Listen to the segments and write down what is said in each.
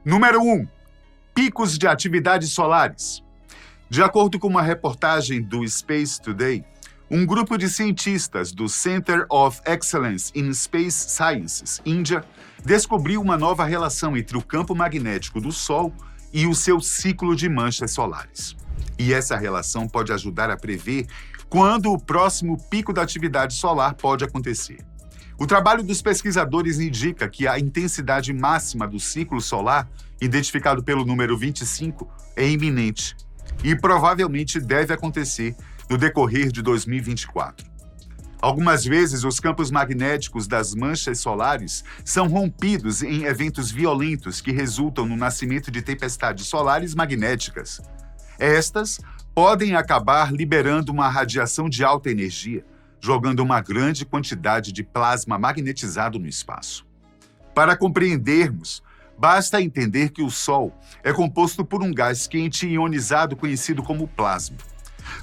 Número 1. Picos de atividades solares. De acordo com uma reportagem do Space Today, um grupo de cientistas do Center of Excellence in Space Sciences, Índia, descobriu uma nova relação entre o campo magnético do Sol e o seu ciclo de manchas solares. E essa relação pode ajudar a prever quando o próximo pico da atividade solar pode acontecer. O trabalho dos pesquisadores indica que a intensidade máxima do ciclo solar, identificado pelo número 25, é iminente e provavelmente deve acontecer no decorrer de 2024. Algumas vezes, os campos magnéticos das manchas solares são rompidos em eventos violentos que resultam no nascimento de tempestades solares magnéticas. Estas podem acabar liberando uma radiação de alta energia, jogando uma grande quantidade de plasma magnetizado no espaço. Para compreendermos, basta entender que o Sol é composto por um gás quente ionizado conhecido como plasma.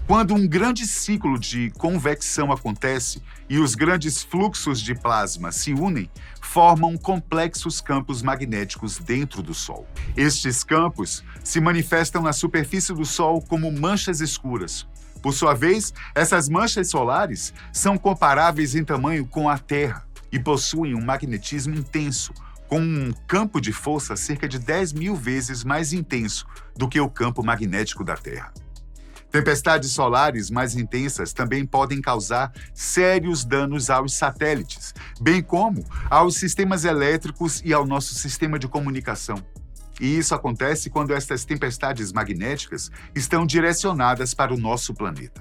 Quando um grande ciclo de convecção acontece e os grandes fluxos de plasma se unem, formam complexos campos magnéticos dentro do Sol. Estes campos se manifestam na superfície do Sol como manchas escuras. Por sua vez, essas manchas solares são comparáveis em tamanho com a Terra e possuem um magnetismo intenso, com um campo de força cerca de 10.000 vezes mais intenso do que o campo magnético da Terra. Tempestades solares mais intensas também podem causar sérios danos aos satélites, bem como aos sistemas elétricos e ao nosso sistema de comunicação. E isso acontece quando estas tempestades magnéticas estão direcionadas para o nosso planeta.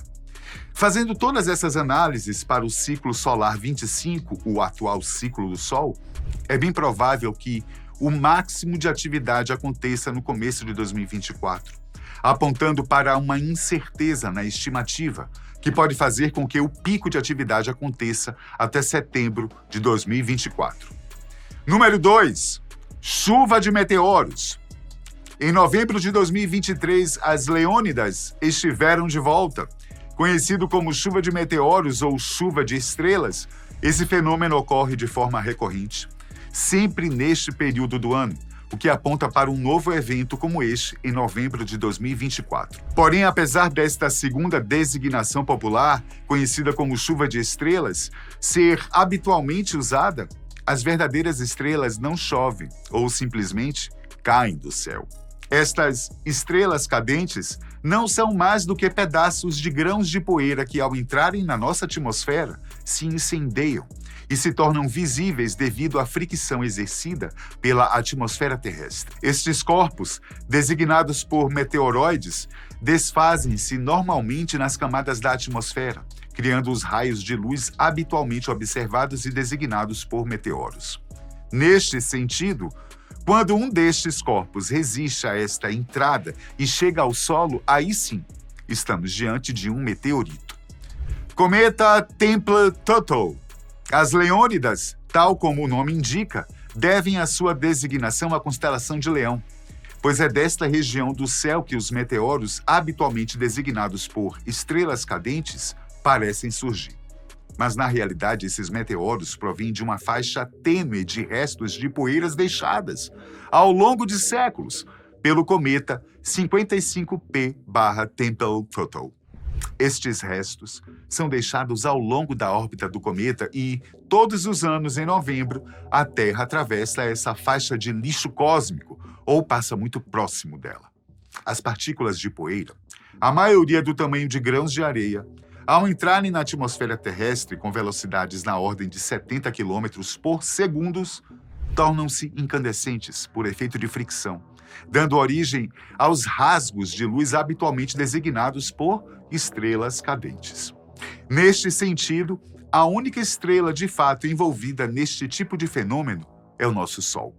Fazendo todas essas análises para o ciclo solar 25, o atual ciclo do Sol, é bem provável que o máximo de atividade aconteça no começo de 2024. Apontando para uma incerteza na estimativa, que pode fazer com que o pico de atividade aconteça até setembro de 2024. Número 2. Chuva de meteoros. Em novembro de 2023, as Leônidas estiveram de volta. Conhecido como chuva de meteoros ou chuva de estrelas, esse fenômeno ocorre de forma recorrente, sempre neste período do ano, o que aponta para um novo evento como este em novembro de 2024. Porém, apesar desta segunda designação popular, conhecida como chuva de estrelas, ser habitualmente usada, as verdadeiras estrelas não chovem ou simplesmente caem do céu. Estas estrelas cadentes não são mais do que pedaços de grãos de poeira que, ao entrarem na nossa atmosfera, se incendeiam e se tornam visíveis devido à fricção exercida pela atmosfera terrestre. Estes corpos, designados por meteoroides, desfazem-se normalmente nas camadas da atmosfera, criando os raios de luz habitualmente observados e designados por meteoros. Neste sentido, quando um destes corpos resiste a esta entrada e chega ao solo, aí sim, estamos diante de um meteorito. Cometa Tempel-Tuttle. As Leônidas, tal como o nome indica, devem a sua designação à constelação de Leão, pois é desta região do céu que os meteoros, habitualmente designados por estrelas cadentes, parecem surgir. Mas, na realidade, esses meteoros provêm de uma faixa tênue de restos de poeiras deixadas, ao longo de séculos, pelo cometa 55P/Tempel-Tuttle. Estes restos são deixados ao longo da órbita do cometa e, todos os anos, em novembro, a Terra atravessa essa faixa de lixo cósmico ou passa muito próximo dela. As partículas de poeira, a maioria do tamanho de grãos de areia, ao entrarem na atmosfera terrestre com velocidades na ordem de 70 km por segundo, tornam-se incandescentes por efeito de fricção, dando origem aos rasgos de luz habitualmente designados por estrelas cadentes. Neste sentido, a única estrela de fato envolvida neste tipo de fenômeno é o nosso Sol,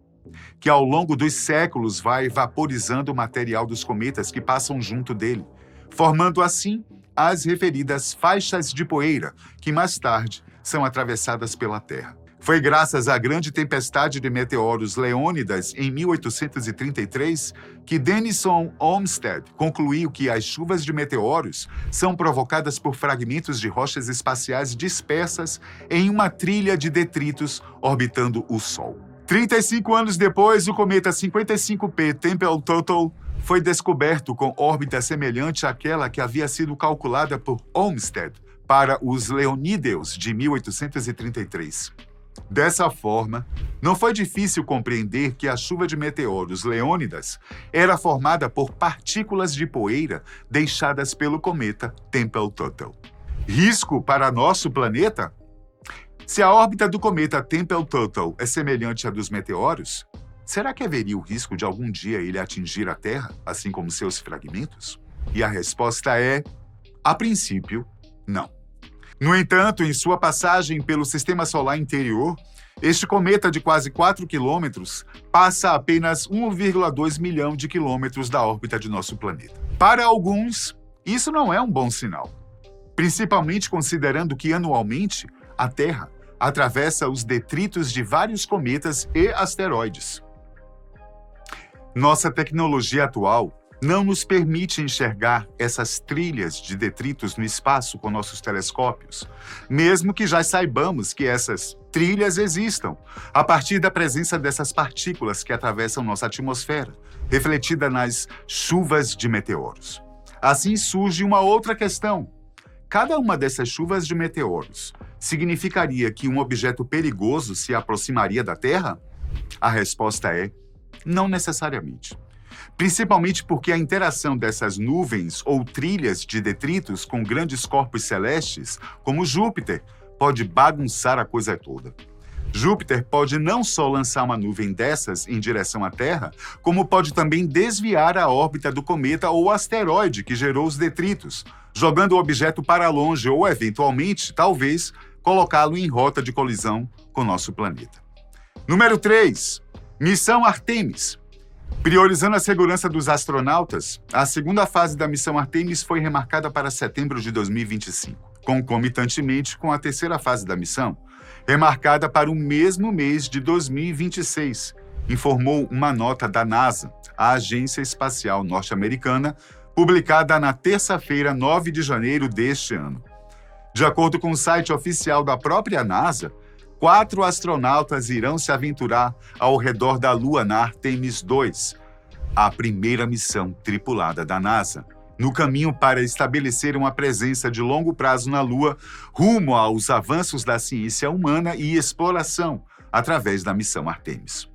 que ao longo dos séculos vai vaporizando o material dos cometas que passam junto dele, formando assim as referidas faixas de poeira, que mais tarde são atravessadas pela Terra. Foi graças à grande tempestade de meteoros Leônidas em 1833 que Denison Olmsted concluiu que as chuvas de meteoros são provocadas por fragmentos de rochas espaciais dispersas em uma trilha de detritos orbitando o Sol. 35 anos depois, o cometa 55P Tempel-Tuttle foi descoberto com órbita semelhante àquela que havia sido calculada por Olmsted para os Leonídeos de 1833. Dessa forma, não foi difícil compreender que a chuva de meteoros Leônidas era formada por partículas de poeira deixadas pelo cometa Tempel-Tuttle. Risco para nosso planeta? Se a órbita do cometa Tempel-Tuttle é semelhante à dos meteoros, será que haveria o risco de algum dia ele atingir a Terra, assim como seus fragmentos? E a resposta é, a princípio, não. No entanto, em sua passagem pelo Sistema Solar interior, este cometa de quase 4 quilômetros passa a apenas 1,2 milhão de quilômetros da órbita de nosso planeta. Para alguns, isso não é um bom sinal, principalmente considerando que anualmente a Terra atravessa os detritos de vários cometas e asteroides. Nossa tecnologia atual não nos permite enxergar essas trilhas de detritos no espaço com nossos telescópios, mesmo que já saibamos que essas trilhas existam, a partir da presença dessas partículas que atravessam nossa atmosfera, refletida nas chuvas de meteoros. Assim surge uma outra questão. Cada uma dessas chuvas de meteoros significaria que um objeto perigoso se aproximaria da Terra? A resposta é não necessariamente. Principalmente porque a interação dessas nuvens ou trilhas de detritos com grandes corpos celestes, como Júpiter, pode bagunçar a coisa toda. Júpiter pode não só lançar uma nuvem dessas em direção à Terra, como pode também desviar a órbita do cometa ou asteroide que gerou os detritos, jogando o objeto para longe ou, eventualmente, talvez, colocá-lo em rota de colisão com nosso planeta. Número 3. Missão Artemis. Priorizando a segurança dos astronautas, a segunda fase da missão Artemis foi remarcada para setembro de 2025, concomitantemente com a terceira fase da missão, remarcada para o mesmo mês de 2026, informou uma nota da NASA, a Agência Espacial Norte-Americana, publicada na terça-feira, 9 de janeiro deste ano. De acordo com o site oficial da própria NASA, 4 astronautas irão se aventurar ao redor da Lua na Artemis II, a primeira missão tripulada da NASA, no caminho para estabelecer uma presença de longo prazo na Lua, rumo aos avanços da ciência humana e exploração, através da missão Artemis.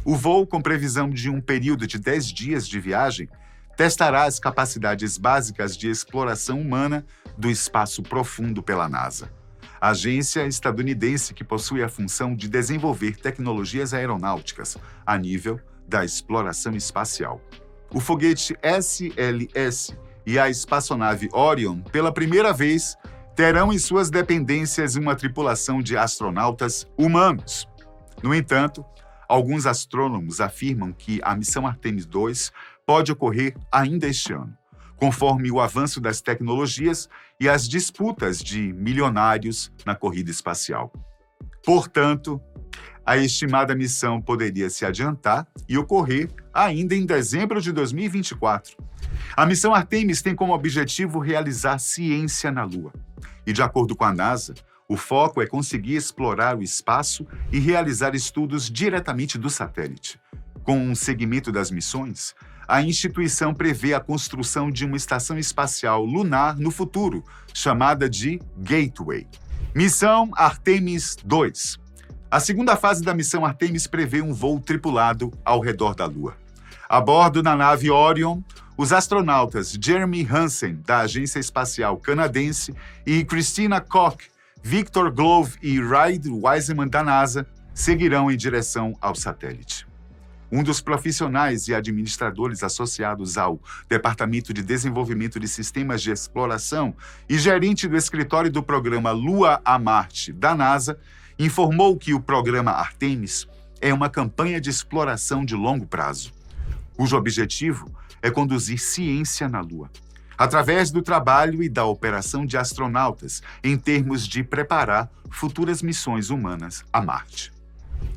O voo, com previsão de um período de 10 dias de viagem, testará as capacidades básicas de exploração humana do espaço profundo pela NASA, a agência estadunidense que possui a função de desenvolver tecnologias aeronáuticas a nível da exploração espacial. O foguete SLS e a espaçonave Orion, pela primeira vez, terão em suas dependências uma tripulação de astronautas humanos. No entanto, alguns astrônomos afirmam que a missão Artemis II pode ocorrer ainda este ano, conforme o avanço das tecnologias e as disputas de milionários na corrida espacial. Portanto, a estimada missão poderia se adiantar e ocorrer ainda em dezembro de 2024. A missão Artemis tem como objetivo realizar ciência na Lua. E, de acordo com a NASA, o foco é conseguir explorar o espaço e realizar estudos diretamente do satélite. Com um segmento das missões, a instituição prevê a construção de uma estação espacial lunar no futuro, chamada de Gateway. Missão Artemis II. A segunda fase da missão Artemis prevê um voo tripulado ao redor da Lua. A bordo da nave Orion, os astronautas Jeremy Hansen, da Agência Espacial Canadense, e Christina Koch, Victor Glove e Reid Wiseman, da NASA, seguirão em direção ao satélite. Um dos profissionais e administradores associados ao Departamento de Desenvolvimento de Sistemas de Exploração e gerente do escritório do programa Lua a Marte da NASA, informou que o programa Artemis é uma campanha de exploração de longo prazo, cujo objetivo é conduzir ciência na Lua, através do trabalho e da operação de astronautas, em termos de preparar futuras missões humanas a Marte.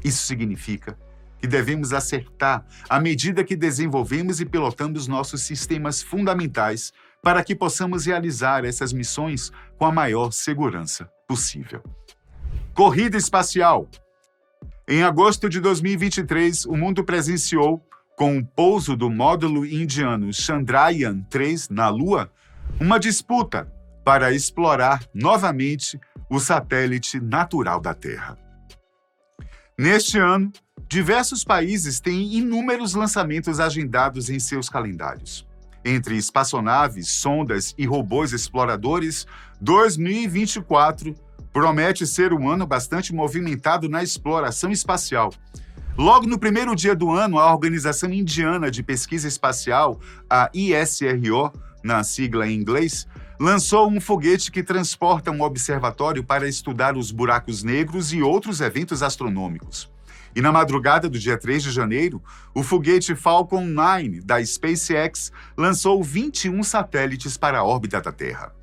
Isso significa que devemos acertar à medida que desenvolvemos e pilotamos nossos sistemas fundamentais para que possamos realizar essas missões com a maior segurança possível. Corrida espacial. Em agosto de 2023, o mundo presenciou, com o pouso do módulo indiano Chandrayaan-3 na Lua, uma disputa para explorar novamente o satélite natural da Terra. Neste ano, diversos países têm inúmeros lançamentos agendados em seus calendários. Entre espaçonaves, sondas e robôs exploradores, 2024 promete ser um ano bastante movimentado na exploração espacial. Logo no primeiro dia do ano, a Organização Indiana de Pesquisa Espacial, a ISRO, na sigla em inglês, lançou um foguete que transporta um observatório para estudar os buracos negros e outros eventos astronômicos. E na madrugada do dia 3 de janeiro, o foguete Falcon 9 da SpaceX lançou 21 satélites para a órbita da Terra.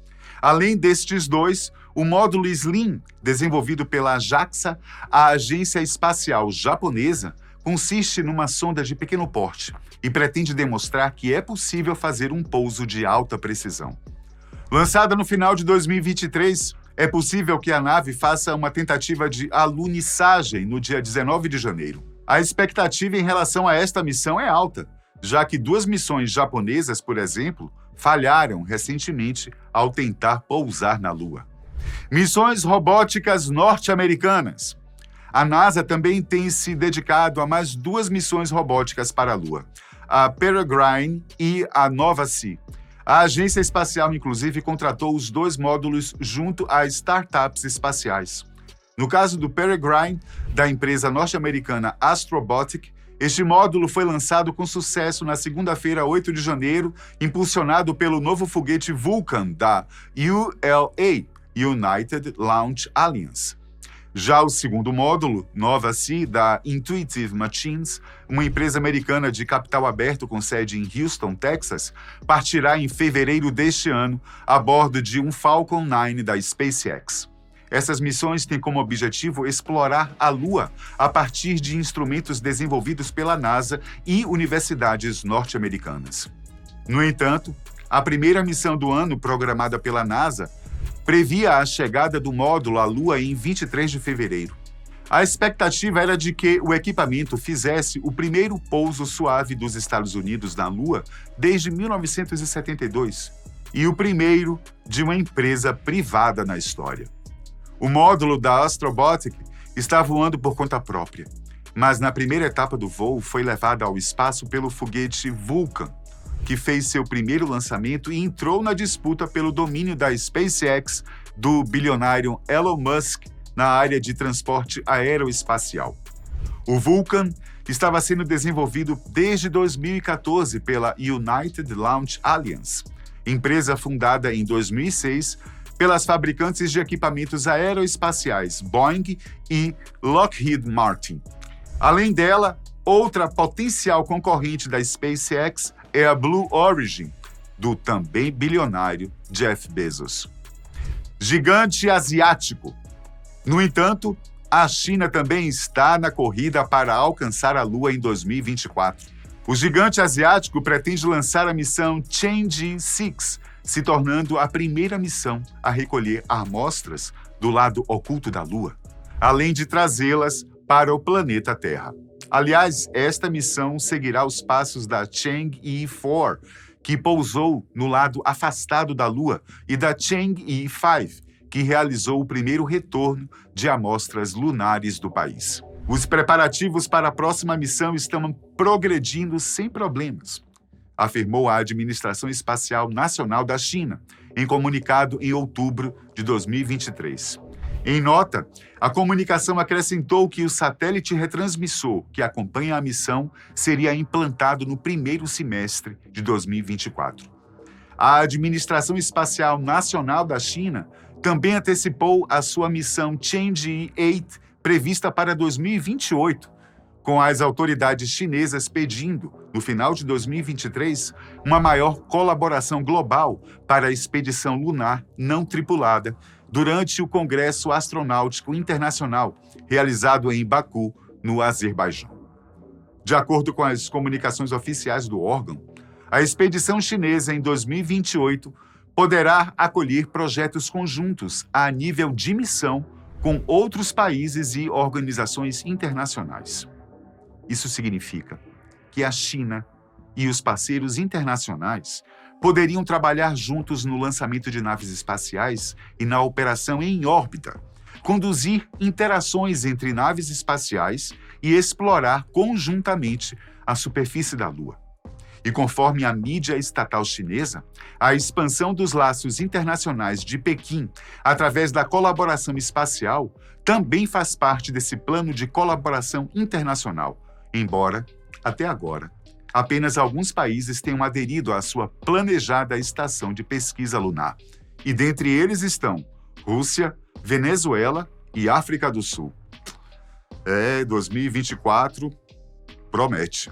Além destes dois, o módulo SLIM, desenvolvido pela JAXA, a agência espacial japonesa, consiste numa sonda de pequeno porte e pretende demonstrar que é possível fazer um pouso de alta precisão. Lançada no final de 2023, é possível que a nave faça uma tentativa de alunissagem no dia 19 de janeiro. A expectativa em relação a esta missão é alta, já que 2 missões japonesas, por exemplo, falharam recentemente ao tentar pousar na Lua. Missões robóticas norte-americanas. A NASA também tem se dedicado a mais 2 missões robóticas para a Lua, a Peregrine e a Nova-C. A agência espacial, inclusive, contratou os 2 módulos junto a startups espaciais. No caso do Peregrine, da empresa norte-americana Astrobotic, este módulo foi lançado com sucesso na segunda-feira, 8 de janeiro, impulsionado pelo novo foguete Vulcan da ULA, United Launch Alliance. Já o segundo módulo, Nova-C, da Intuitive Machines, uma empresa americana de capital aberto com sede em Houston, Texas, partirá em fevereiro deste ano a bordo de um Falcon 9 da SpaceX. Essas missões têm como objetivo explorar a Lua a partir de instrumentos desenvolvidos pela NASA e universidades norte-americanas. No entanto, a primeira missão do ano, programada pela NASA, previa a chegada do módulo à Lua em 23 de fevereiro. A expectativa era de que o equipamento fizesse o primeiro pouso suave dos Estados Unidos na Lua desde 1972 e o primeiro de uma empresa privada na história. O módulo da Astrobotic está voando por conta própria, mas na primeira etapa do voo foi levado ao espaço pelo foguete Vulcan, que fez seu primeiro lançamento e entrou na disputa pelo domínio da SpaceX do bilionário Elon Musk na área de transporte aeroespacial. O Vulcan estava sendo desenvolvido desde 2014 pela United Launch Alliance, empresa fundada em 2006 pelas fabricantes de equipamentos aeroespaciais Boeing e Lockheed Martin. Além dela, outra potencial concorrente da SpaceX é a Blue Origin, do também bilionário Jeff Bezos. Gigante asiático. No entanto, a China também está na corrida para alcançar a Lua em 2024. O gigante asiático pretende lançar a missão Chang'e-6, se tornando a primeira missão a recolher amostras do lado oculto da Lua, além de trazê-las para o planeta Terra. Aliás, esta missão seguirá os passos da Chang'e-4, que pousou no lado afastado da Lua, e da Chang'e-5, que realizou o primeiro retorno de amostras lunares do país. Os preparativos para a próxima missão estão progredindo sem problemas, afirmou a Administração Espacial Nacional da China, em comunicado em outubro de 2023. Em nota, a comunicação acrescentou que o satélite retransmissor que acompanha a missão seria implantado no primeiro semestre de 2024. A Administração Espacial Nacional da China também antecipou a sua missão Chang'e-8, prevista para 2028, com as autoridades chinesas pedindo, no final de 2023, uma maior colaboração global para a expedição lunar não tripulada durante o Congresso Astronáutico Internacional, realizado em Baku, no Azerbaijão. De acordo com as comunicações oficiais do órgão, a expedição chinesa em 2028 poderá acolher projetos conjuntos a nível de missão com outros países e organizações internacionais. Isso significa que a China e os parceiros internacionais poderiam trabalhar juntos no lançamento de naves espaciais e na operação em órbita, conduzir interações entre naves espaciais e explorar conjuntamente a superfície da Lua. E conforme a mídia estatal chinesa, a expansão dos laços internacionais de Pequim através da colaboração espacial também faz parte desse plano de colaboração internacional, embora, até agora, apenas alguns países tenham aderido à sua planejada estação de pesquisa lunar. E dentre eles estão Rússia, Venezuela e África do Sul. 2024 promete.